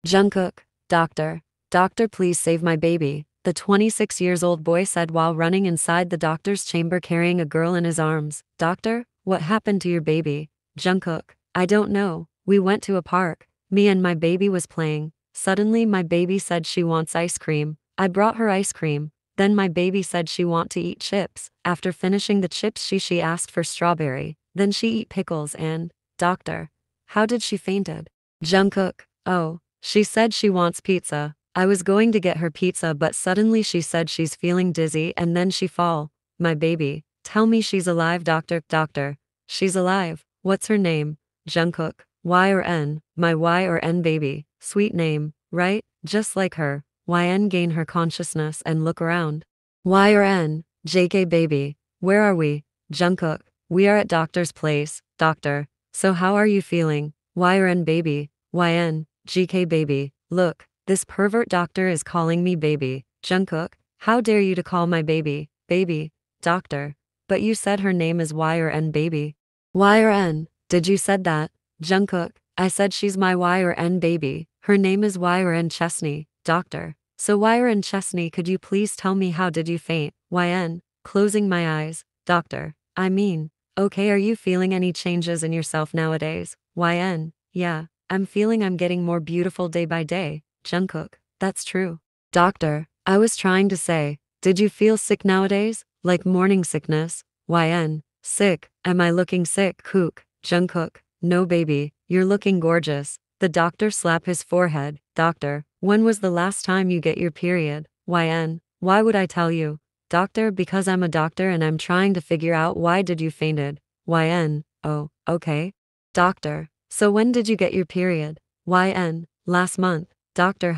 Jungkook, doctor. Doctor, please save my baby, the 26-year-old boy said while running inside the doctor's chamber carrying a girl in his arms. Doctor, what happened to your baby? Jungkook, I don't know. We went to a park. Me and my baby was playing. Suddenly my baby said she wants ice cream. I brought her ice cream. Then my baby said she want to eat chips. After finishing the chips she asked for strawberry. Then she eat pickles and, doctor, how did she fainted? Jungkook, oh, she said she wants pizza. I was going to get her pizza but suddenly she said she's feeling dizzy and then she fall. My baby, tell me she's alive doctor. Doctor, she's alive. What's her name? Jungkook, Y or N, my Y or N baby, sweet name, right? Just like her. YN gain her consciousness and look around. Y or N, JK baby, where are we? Jungkook, we are at doctor's place, doctor. So how are you feeling? Y or N baby, YN, GK baby, look, this pervert doctor is calling me baby. Jungkook, how dare you to call my baby, baby, doctor. But you said her name is Y or N baby. Y or N, did you said that? Jungkook, I said she's my Y or N baby, her name is Y or N Chesney, doctor. So Y or N Chesney, could you please tell me how did you faint? YN, closing my eyes, doctor, I mean, okay, are you feeling any changes in yourself nowadays? YN, yeah, I'm feeling I'm getting more beautiful day by day. Jungkook, that's true. Doctor, I was trying to say, did you feel sick nowadays? Like morning sickness? YN, sick, am I looking sick? Kook, Jungkook, no baby, you're looking gorgeous. The doctor slapped his forehead. Doctor, when was the last time you get your period? YN, why would I tell you? Doctor, because I'm a doctor and I'm trying to figure out why did you fainted. YN, oh, okay. Doctor, so when did you get your period? YN, last month. Doctor,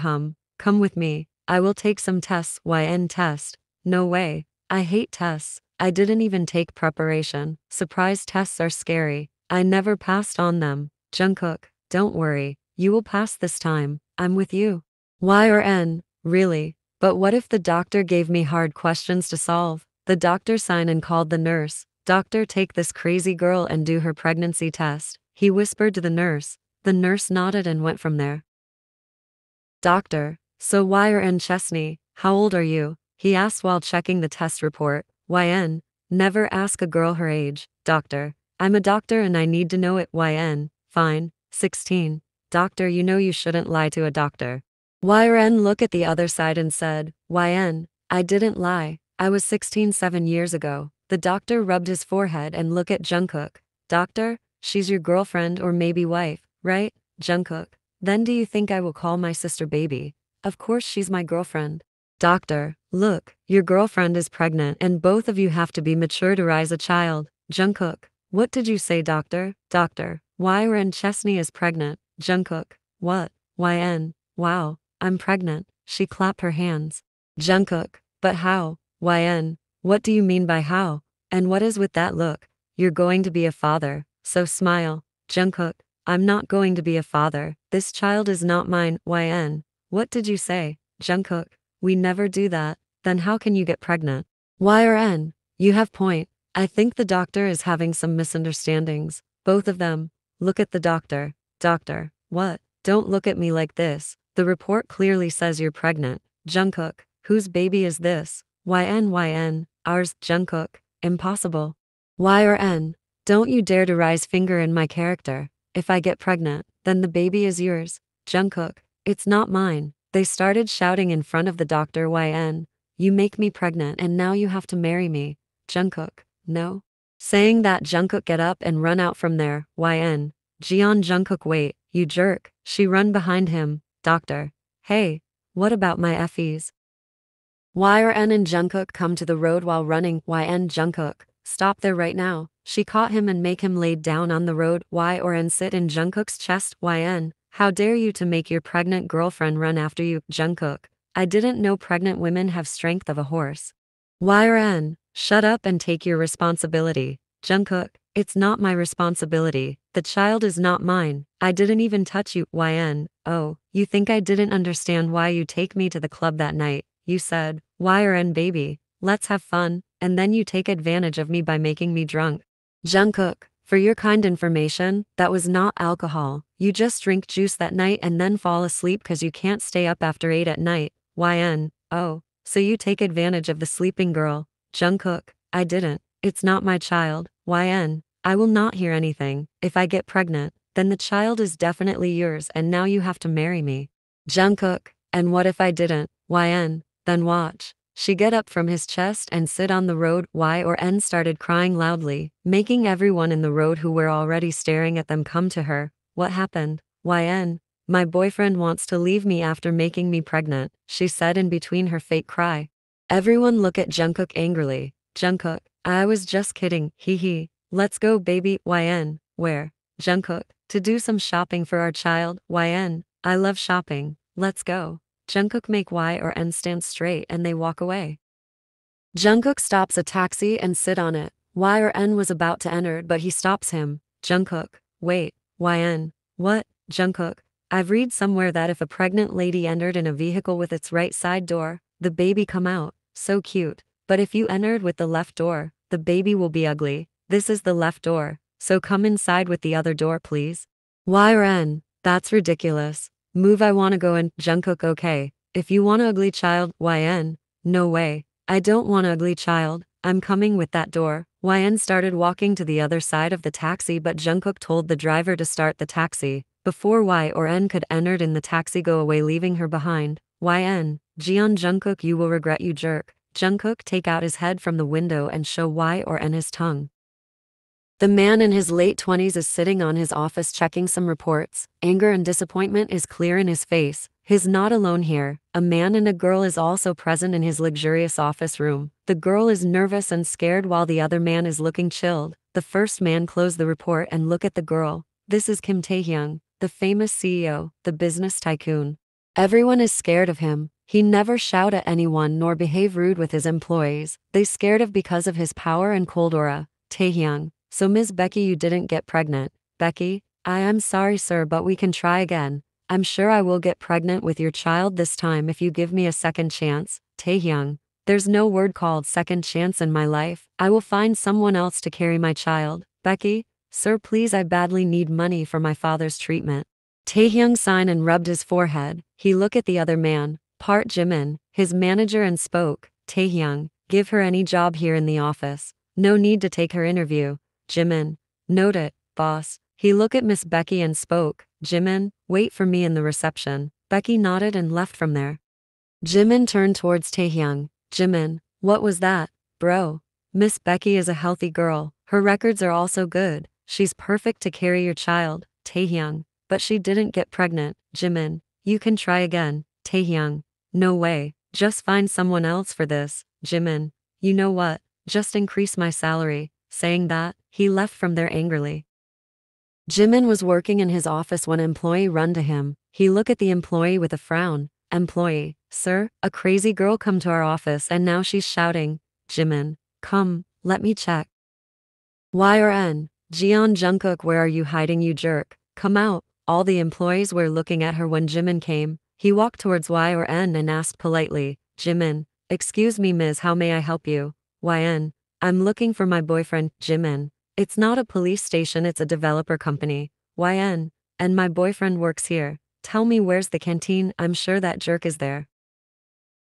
come with me. I will take some tests. YN test. No way. I hate tests. I didn't even take preparation. Surprise tests are scary. I never passed on them. Jungkook, don't worry. You will pass this time. I'm with you. Y or N, really? But what if the doctor gave me hard questions to solve? The doctor signed and called the nurse. Doctor, take this crazy girl and do her pregnancy test. He whispered to the nurse. The nurse nodded and went from there. Doctor, so Y or N Chesney, how old are you? He asked while checking the test report. YN, never ask a girl her age. Doctor, I'm a doctor and I need to know it. YN, fine, 16. Doctor, you know you shouldn't lie to a doctor. Y or N look at the other side and said, YN, I didn't lie. I was 16 7 years ago. The doctor rubbed his forehead and looked at Jungkook. Doctor, she's your girlfriend or maybe wife, right? Jungkook, then do you think I will call my sister baby? Of course she's my girlfriend. Doctor, look, your girlfriend is pregnant and both of you have to be mature to raise a child. Jungkook, what did you say doctor? Doctor, Y or N Chesney is pregnant. Jungkook, what? YN, wow, I'm pregnant. She clapped her hands. Jungkook, but how? YN, what do you mean by how? And what is with that look? You're going to be a father, so smile. Jungkook, I'm not going to be a father. This child is not mine. YN, what did you say? Jungkook, we never do that. Then how can you get pregnant? Y or N, you have point. I think the doctor is having some misunderstandings. Both of them. Look at the doctor. Doctor, what? Don't look at me like this. The report clearly says you're pregnant. Jungkook, whose baby is this? YN, ours. Jungkook, impossible. Y or N, don't you dare to raise finger in my character. If I get pregnant, then the baby is yours. Jungkook, it's not mine. They started shouting in front of the doctor. YN, you make me pregnant and now you have to marry me. Jungkook, no. Saying that, Jungkook get up and run out from there. YN, Jeon. Jungkook, wait, you jerk. She run behind him. Doctor, hey, what about my FEs? Y or N and Jungkook come to the road while running. YN, Jungkook, stop there right now. She caught him and make him laid down on the road. Y or N sit in Jungkook's chest. YN, how dare you to make your pregnant girlfriend run after you? Jungkook, I didn't know pregnant women have strength of a horse. Y or N, shut up and take your responsibility. Jungkook, it's not my responsibility. The child is not mine. I didn't even touch you. YN, oh, you think I didn't understand why you take me to the club that night? You said, Y or N baby, let's have fun, and then you take advantage of me by making me drunk. Jungkook, For your kind information, that was not alcohol. You just drink juice that night and then fall asleep cause you can't stay up after 8 at night. YN. Oh, so you take advantage of the sleeping girl. Jungkook. I didn't. It's not my child. YN. I will not hear anything. If I get pregnant, then the child is definitely yours and now you have to marry me. Jungkook. And what if I didn't? YN. Then watch. She get up from his chest and sit on the road. Y or N started crying loudly, making everyone in the road who were already staring at them come to her. What happened? YN. My boyfriend wants to leave me after making me pregnant, she said in between her fake cry. Everyone look at Jungkook angrily. Jungkook. I was just kidding, hee hee. Let's go baby. YN. Where? Jungkook. To do some shopping for our child. YN. I love shopping. Let's go. Jungkook make Y or N stand straight and they walk away. Jungkook stops a taxi and sit on it. Y or N was about to enter but he stops him. Jungkook. Wait. YN. What? Jungkook. I've read somewhere that if a pregnant lady entered in a vehicle with its right side door, the baby come out. So cute. But if you entered with the left door, the baby will be ugly. This is the left door. So come inside with the other door please. Y or N. That's ridiculous. Move, I wanna go in. Jungkook. Okay. If you want a ugly child. YN. No way. I don't want a ugly child. I'm coming with that door. YN started walking to the other side of the taxi but Jungkook told the driver to start the taxi. Before Y or N could entered in the taxi go away leaving her behind. YN. Jeon. Jungkook, you will regret, you jerk. Jungkook take out his head from the window and show Y or N his tongue. The man in his late 20s is sitting on his office checking some reports. Anger and disappointment is clear in his face. He's not alone here. A man and a girl is also present in his luxurious office room. The girl is nervous and scared while the other man is looking chilled. The first man closed the report and look at the girl. This is Kim Taehyung, the famous CEO, the business tycoon. Everyone is scared of him. He never shout at anyone nor behave rude with his employees. They scared of because of his power and cold aura. Taehyung. So Ms. Becky, you didn't get pregnant. Becky, I am sorry sir but we can try again. I'm sure I will get pregnant with your child this time if you give me a second chance. Taehyung. There's no word called second chance in my life. I will find someone else to carry my child. Becky, sir please, I badly need money for my father's treatment. Taehyung sighed and rubbed his forehead. He looked at the other man, Park Jimin, his manager, and spoke. Taehyung, give her any job here in the office. No need to take her interview. Jimin. Note it, boss. He looked at Miss Becky and spoke. Jimin, wait for me in the reception. Becky nodded and left from there. Jimin turned towards Taehyung. Jimin, what was that, bro? Miss Becky is a healthy girl. Her records are also good. She's perfect to carry your child. Taehyung. But she didn't get pregnant. Jimin, you can try again. Taehyung. No way. Just find someone else for this. Jimin. You know what? Just increase my salary. Saying that, he left from there angrily. Jimin was working in his office when an employee run to him. He looked at the employee with a frown. Employee, sir, a crazy girl come to our office and now she's shouting. Jimin, come, let me check. Y or N. Jeon. Jungkook, where are you hiding, you jerk? Come out. All the employees were looking at her when Jimin came. He walked towards Y or N and asked politely. Jimin, excuse me miss, how may I help you? YN. I'm looking for my boyfriend, Jimin. It's not a police station, it's a developer company. YN. And my boyfriend works here. Tell me where's the canteen, I'm sure that jerk is there.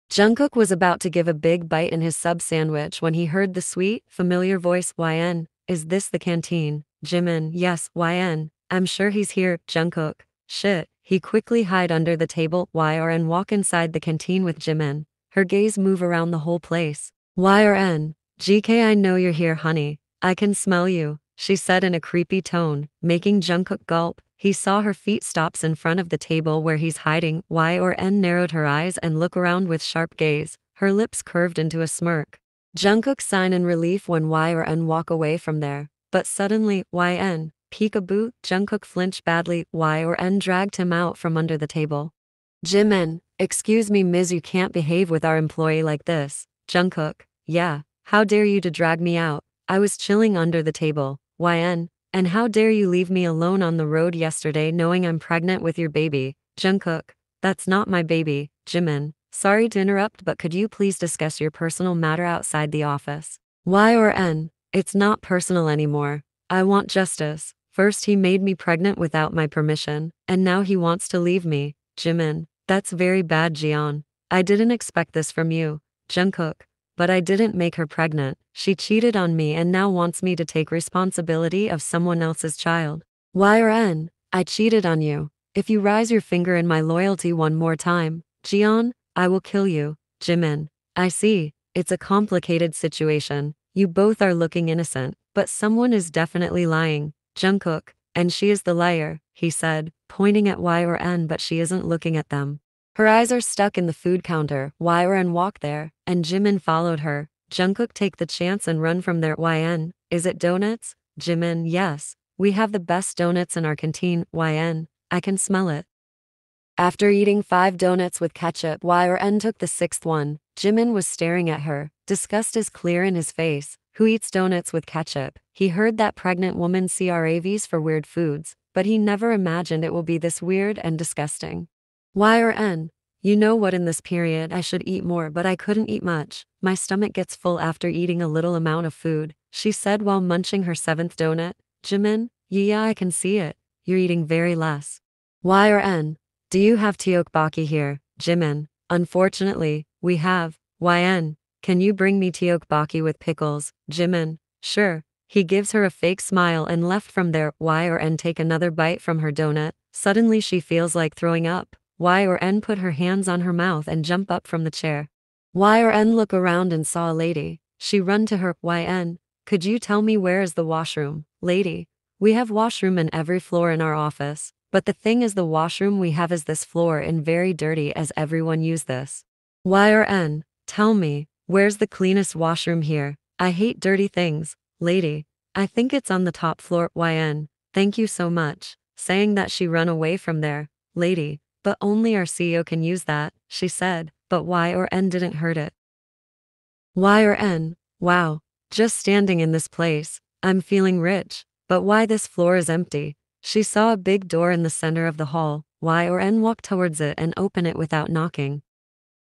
Jungkook was about to give a big bite in his sub sandwich when he heard the sweet, familiar voice. YN. Is this the canteen? Jimin. Yes, YN. I'm sure he's here. Jungkook. Shit. He quickly hide under the table. YN walk inside the canteen with Jimin. Her gaze move around the whole place. YN. GK, I know you're here, honey. I can smell you, she said in a creepy tone, making Jungkook gulp. He saw her feet stops in front of the table where he's hiding. YN narrowed her eyes and looked around with sharp gaze. Her lips curved into a smirk. Jungkook sighed in relief when YN walk away from there. But suddenly, YN, peekaboo, Jungkook flinched badly. YN dragged him out from under the table. Jimin, excuse me Ms. you can't behave with our employee like this. Jungkook, yeah. How dare you to drag me out? I was chilling under the table. YN. And how dare you leave me alone on the road yesterday knowing I'm pregnant with your baby? Jungkook. That's not my baby. Jimin. Sorry to interrupt but could you please discuss your personal matter outside the office? YN. It's not personal anymore. I want justice. First he made me pregnant without my permission, and now he wants to leave me. Jimin, that's very bad, Jian. I didn't expect this from you, Jungkook. But I didn't make her pregnant. She cheated on me and now wants me to take responsibility of someone else's child. YRN, I cheated on you. If you raise your finger in my loyalty one more time, Jian, I will kill you. Jimin, I see. It's a complicated situation. You both are looking innocent, but someone is definitely lying. Jungkook, and she is the liar, he said, pointing at YRN, but she isn't looking at them. Her eyes are stuck in the food counter. YRN walked there, and Jimin followed her. Jungkook, take the chance and run from there. YN, is it donuts? Jimin, yes. We have the best donuts in our canteen. YN, I can smell it. After eating 5 donuts with ketchup, YRN took the 6th one. Jimin was staring at her. Disgust is clear in his face. Who eats donuts with ketchup? He heard that pregnant women CRAVs for weird foods, but he never imagined it will be this weird and disgusting. YRN, you know what, in this period I should eat more, but I couldn't eat much. My stomach gets full after eating a little amount of food, she said while munching her 7th donut. Jimin, yeah, I can see it. You're eating very less. YRN, do you have tteokbokki here? Jimin, unfortunately, we have. YN, can you bring me tteokbokki with pickles? Jimin, sure. He gives her a fake smile and left from there. YRN take another bite from her donut. Suddenly she feels like throwing up. YRN put her hands on her mouth and jump up from the chair. YRN look around and saw a lady. She run to her. YN, could you tell me where is the washroom? Lady, we have washroom in every floor in our office, but the thing is the washroom we have is this floor and very dirty as everyone use this. YRN, tell me, where's the cleanest washroom here? I hate dirty things. Lady, I think it's on the top floor. YN, thank you so much. Saying that she run away from there. Lady, but only our CEO can use that, she said, but YRN didn't hurt it. YRN, wow, just standing in this place, I'm feeling rich, but why this floor is empty? She saw a big door in the center of the hall. YRN walked towards it and opened it without knocking.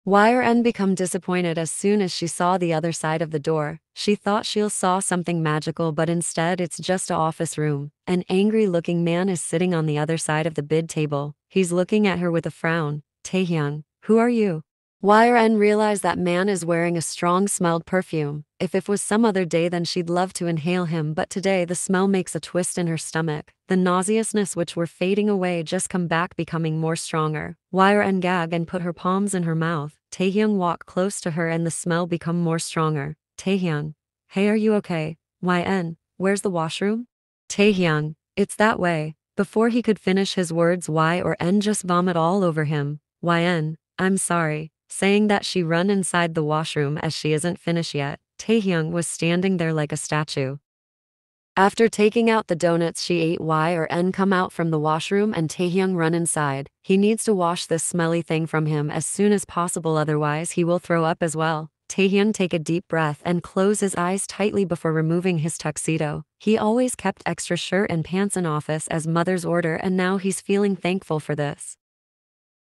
YRN become disappointed as soon as she saw the other side of the door. She thought she'll saw something magical, but instead it's just an office room. An angry-looking man is sitting on the other side of the bid table. He's looking at her with a frown. Taehyung, who are you? YRN realized that man is wearing a strong-smelled perfume. If it was some other day then she'd love to inhale him, but today the smell makes a twist in her stomach. The nauseousness which were fading away just come back, becoming more stronger. YRN gag and put her palms in her mouth. Taehyung walked close to her and the smell become more stronger. Taehyung, hey, are you okay? YN, where's the washroom? Taehyung, it's that way. Before he could finish his words, YRN just vomit all over him. YN, I'm sorry. Saying that she run inside the washroom as she isn't finished yet. Taehyung was standing there like a statue. After taking out the donuts she ate, YRN come out from the washroom and Taehyung run inside. He needs to wash this smelly thing from him as soon as possible, otherwise he will throw up as well. Taehyung take a deep breath and close his eyes tightly before removing his tuxedo. He always kept extra shirt and pants in office as mother's order, and now he's feeling thankful for this.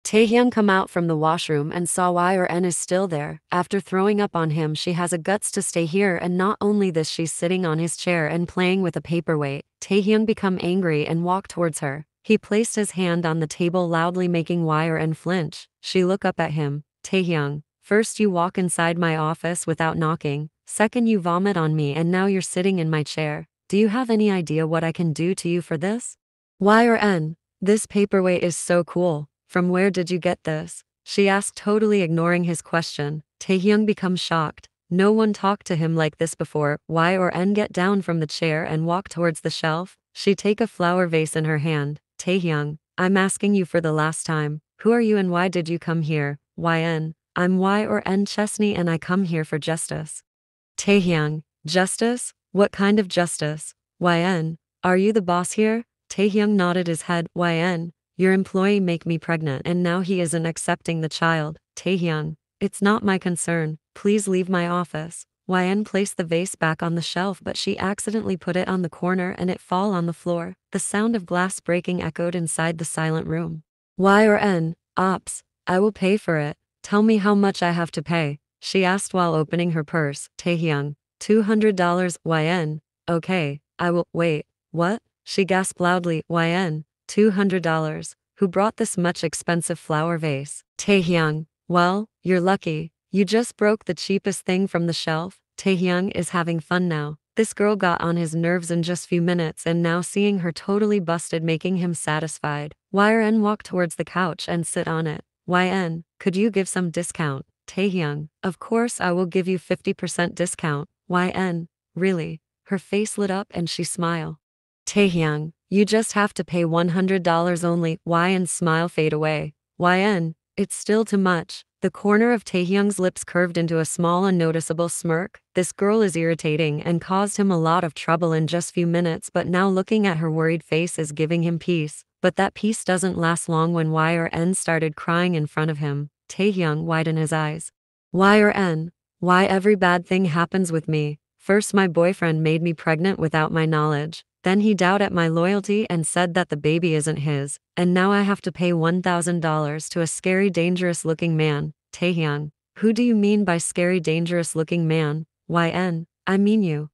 Taehyung come out from the washroom and saw YRN is still there. After throwing up on him, she has a guts to stay here, and not only this, she's sitting on his chair and playing with a paperweight. Taehyung become angry and walk towards her. He placed his hand on the table loudly, making YRN flinch. She look up at him. Taehyung, first you walk inside my office without knocking. Second you vomit on me, and now you're sitting in my chair. Do you have any idea what I can do to you for this? YRN, this paperweight is so cool. From where did you get this? She asked, totally ignoring his question. Taehyung becomes shocked. No one talked to him like this before. YRN get down from the chair and walk towards the shelf. She take a flower vase in her hand. Taehyung, I'm asking you for the last time. Who are you and why did you come here? YN, I'm YRN Chesney and I come here for justice. Taehyung, justice? What kind of justice? YN, are you the boss here? Taehyung nodded his head. YN, your employee make me pregnant and now he isn't accepting the child. Taehyung, it's not my concern. Please leave my office. YN placed the vase back on the shelf, but she accidentally put it on the corner and it fall on the floor. The sound of glass breaking echoed inside the silent room. YRN, ops, I will pay for it. Tell me how much I have to pay, she asked while opening her purse. Taehyung, $200. YN, okay, I will, wait, what? She gasped loudly, YN, $200. Who brought this much expensive flower vase? Taehyung. Well, you're lucky. You just broke the cheapest thing from the shelf. Taehyung is having fun now. This girl got on his nerves in just few minutes, and now seeing her totally busted making him satisfied. YN walked towards the couch and sit on it. YN, could you give some discount? Taehyung, of course I will give you 50% discount. YN, really? Her face lit up and she smiled. Taehyung, you just have to pay $100 only. YN's smile fade away. YN, it's still too much. The corner of Taehyung's lips curved into a small unnoticeable smirk. This girl is irritating and caused him a lot of trouble in just few minutes, but now looking at her worried face is giving him peace. But that peace doesn't last long when YN started crying in front of him. Taehyung widened his eyes. YN, why every bad thing happens with me? First my boyfriend made me pregnant without my knowledge. Then he doubted my loyalty and said that the baby isn't his. And now I have to pay $1,000 to a scary dangerous looking man. Taehyung, who do you mean by scary dangerous looking man? YN, I mean you.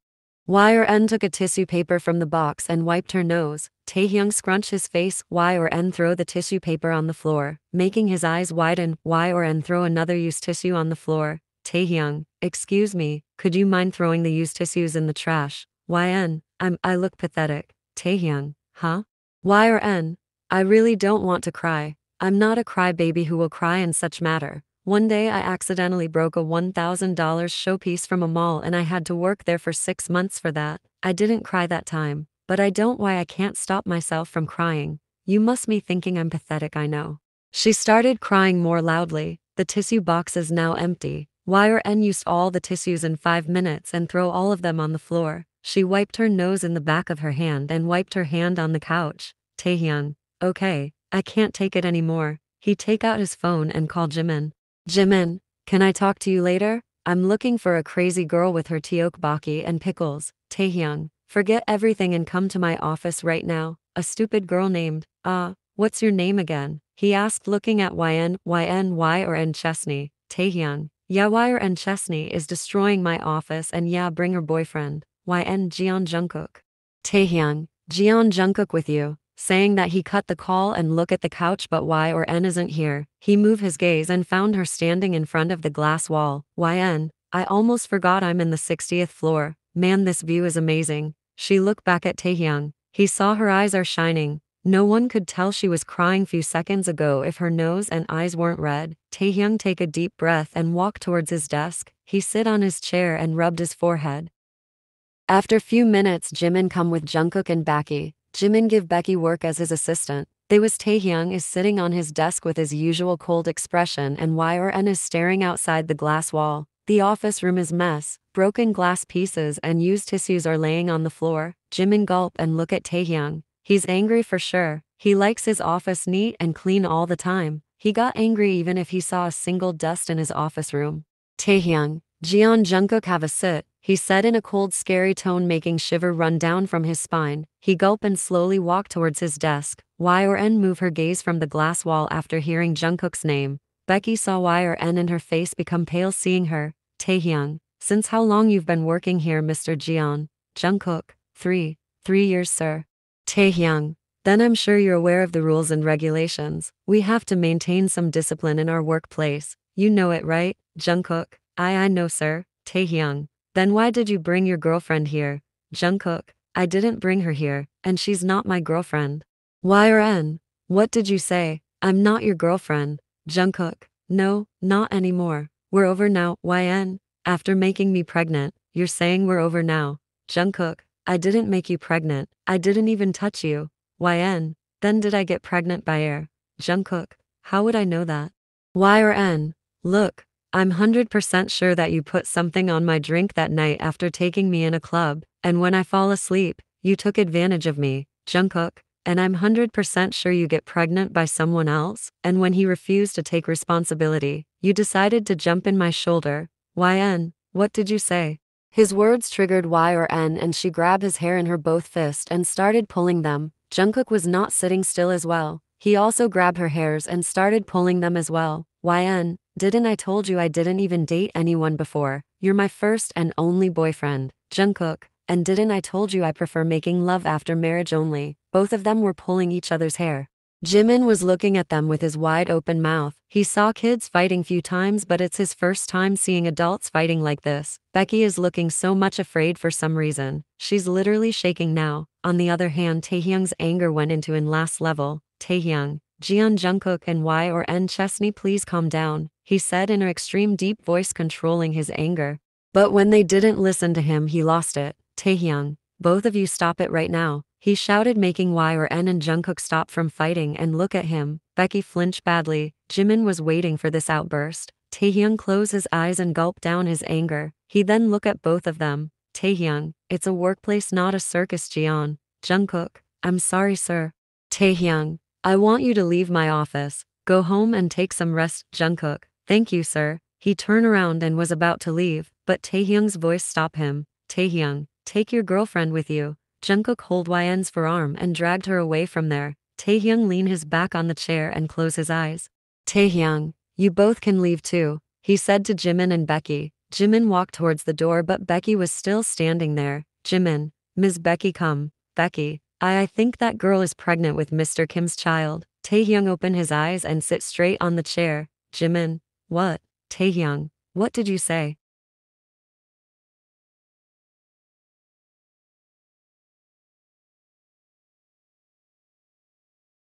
YN took a tissue paper from the box and wiped her nose. Taehyung scrunched his face. YN throw the tissue paper on the floor, making his eyes widen. YN throw another used tissue on the floor. Taehyung, excuse me, could you mind throwing the used tissues in the trash? YN, I look pathetic. Taehyung, huh? YN, I really don't want to cry. I'm not a crybaby who will cry in such matter. One day I accidentally broke a $1,000 showpiece from a mall and I had to work there for 6 months for that. I didn't cry that time, but I don't why I can't stop myself from crying. You must be thinking I'm pathetic, I know. She started crying more loudly. The tissue box is now empty. YN used all the tissues in 5 minutes and throw all of them on the floor. She wiped her nose in the back of her hand and wiped her hand on the couch. Taehyung, okay, I can't take it anymore. He take out his phone and call Jimin. Jimin, can I talk to you later? I'm looking for a crazy girl with her tteokbokki and pickles. Taehyung, forget everything and come to my office right now. A stupid girl named, what's your name again? He asked looking at YN Chesney. Taehyung, yeah, YN Chesney is destroying my office and yeah, bring her boyfriend. YN Jeon Jungkook. Taehyung, Jeon Jungkook with you. Saying that he cut the call and look at the couch but YN isn't here. He moved his gaze and found her standing in front of the glass wall. YN, I almost forgot I'm in the 60th floor. Man, this view is amazing. She looked back at Taehyung. He saw her eyes are shining. No one could tell she was crying few seconds ago if her nose and eyes weren't red. Taehyung take a deep breath and walked towards his desk. He sit on his chair and rubbed his forehead. After few minutes Jimin come with Jungkook and Becky. Jimin give Becky work as his assistant. They was Taehyung is sitting on his desk with his usual cold expression and YN is staring outside the glass wall. The office room is mess. Broken glass pieces and used tissues are laying on the floor. Jimin gulp and look at Taehyung. He's angry for sure. He likes his office neat and clean all the time. He got angry even if he saw a single dust in his office room. Taehyung, Jeon Jungkook have a sit, he said in a cold scary tone making shiver run down from his spine. He gulped and slowly walked towards his desk. YN move her gaze from the glass wall after hearing Jungkook's name. Becky saw YN and her face become pale seeing her. Taehyung, since how long you've been working here Mr. Jeon? Jungkook, 3 years sir. Taehyung, then I'm sure you're aware of the rules and regulations. We have to maintain some discipline in our workplace. You know it right, Jungkook? I know sir. Taehyung, then why did you bring your girlfriend here? Jungkook, I didn't bring her here, and she's not my girlfriend. YN, what did you say? I'm not your girlfriend. Jungkook, no, not anymore. We're over now. YN, after making me pregnant, you're saying we're over now. Jungkook, I didn't make you pregnant. I didn't even touch you. YN, then did I get pregnant by air? Jungkook, how would I know that? YN, look, I'm 100% sure that you put something on my drink that night after taking me in a club, and when I fall asleep, you took advantage of me. Jungkook, and I'm 100% sure you get pregnant by someone else, and when he refused to take responsibility, you decided to jump in my shoulder. YN, what did you say? His words triggered YN and she grabbed his hair in her both fists and started pulling them. Jungkook was not sitting still as well. He also grabbed her hairs and started pulling them as well. YN, didn't I told you I didn't even date anyone before? You're my first and only boyfriend. Jungkook, And didn't I told you I prefer making love after marriage only? Both of them were pulling each other's hair. Jimin was looking at them with his wide open mouth. He saw kids fighting few times, but it's his first time seeing adults fighting like this. Becky is looking so much afraid for some reason. She's literally shaking now. On the other hand, Taehyung's anger went into an last level. Taehyung, Jiyeon, Jungkook and Y or N Chesney, please calm down, he said in an extreme deep voice, controlling his anger. But when they didn't listen to him, he lost it. Taehyung, both of you stop it right now, he shouted, making Y or N and Jungkook stop from fighting and look at him. Becky flinched badly. Jimin was waiting for this outburst. Taehyung closed his eyes and gulped down his anger. He then looked at both of them. Taehyung, it's a workplace, not a circus. Jiyeon, Jungkook, I'm sorry sir. Taehyung, I want you to leave my office. Go home and take some rest. Jungkook, thank you sir. He turned around and was about to leave, but Taehyung's voice stopped him. Taehyung, take your girlfriend with you. Jungkook held Yen's forearm and dragged her away from there. Taehyung leaned his back on the chair and closed his eyes. Taehyung, you both can leave too, he said to Jimin and Becky. Jimin walked towards the door, but Becky was still standing there. Jimin, Ms. Becky, come. Becky, I think that girl is pregnant with Mr. Kim's child. Taehyung opened his eyes and sit straight on the chair. Jimin, what? Taehyung, what did you say?